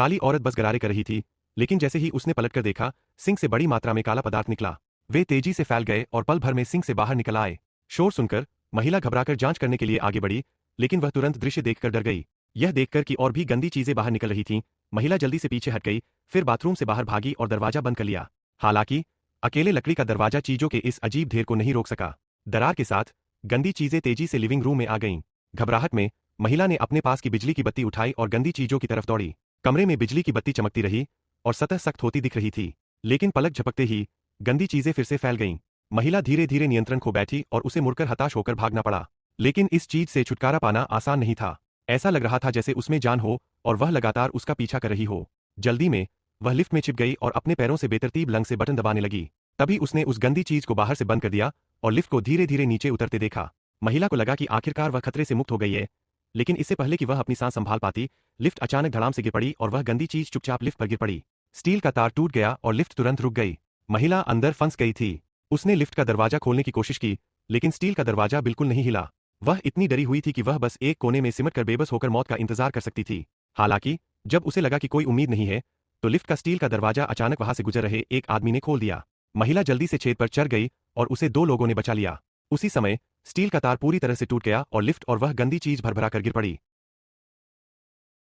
काली औरत बस गरारे कर रही थी, लेकिन जैसे ही उसने पलटकर देखा, सिंक से बड़ी मात्रा में काला पदार्थ निकला। वे तेजी से फैल गए और पल भर में सिंक से बाहर निकल आए। शोर सुनकर महिला घबराकर जांच करने के लिए आगे बढ़ी, लेकिन वह तुरंत दृश्य देखकर डर गई। यह देखकर कि और भी गंदी चीजें बाहर निकल रही थीं, महिला जल्दी से पीछे हट गई, फिर बाथरूम से बाहर भागी और दरवाजा बंद कर लिया। हालांकि अकेले लकड़ी का दरवाजा चीजों के इस अजीब ढेर को नहीं रोक सका। दरार के साथ गंदी चीजें तेजी से लिविंग रूम में आ गईं। घबराहट में महिला ने अपने पास की बिजली की बत्ती उठाई और गंदी चीजों की तरफ दौड़ी। कमरे में बिजली की बत्ती चमकती रही और सतह सख्त होती दिख रही थी, लेकिन पलक झपकते ही गंदी चीजें फिर से फैल गईं। महिला धीरे धीरे नियंत्रण खो बैठी और उसे मुड़कर हताश होकर भागना पड़ा। लेकिन इस चीज से छुटकारा पाना आसान नहीं था। ऐसा लग रहा था जैसे उसमें जान हो और वह लगातार उसका पीछा कर रही हो। जल्दी में वह लिफ्ट में छिप गई और अपने पैरों से बेतरतीब लंग से बटन दबाने लगी। तभी उसने उस गंदी चीज को बाहर से बंद कर दिया और लिफ्ट को धीरे धीरे नीचे उतरते देखा। महिला को लगा कि आखिरकार वह खतरे से मुक्त हो गई है, लेकिन इससे पहले कि वह अपनी सांस संभाल पाती, लिफ्ट अचानक धड़ाम से गिर पड़ी और वह गंदी चीज चुपचाप लिफ्ट पर गिर पड़ी। स्टील का तार टूट गया और लिफ्ट तुरंत रुक गई। महिला अंदर फंस गई थी। उसने लिफ्ट का दरवाजा खोलने की कोशिश की, लेकिन स्टील का दरवाजा बिल्कुल नहीं हिला। वह इतनी डरी हुई थी कि वह बस एक कोने में सिमट कर बेबस होकर मौत का इंतजार कर सकती थी। हालांकि जब उसे लगा कि कोई उम्मीद नहीं है, तो लिफ्ट का स्टील का दरवाजा अचानक वहां से गुजर रहे एक आदमी ने खोल दिया। महिला जल्दी से छेद पर चढ़ गई और उसे दो लोगों ने बचा लिया। उसी समय स्टील का तार पूरी तरह से टूट गया और लिफ्ट और वह गंदी चीज भरभरा कर गिर पड़ी।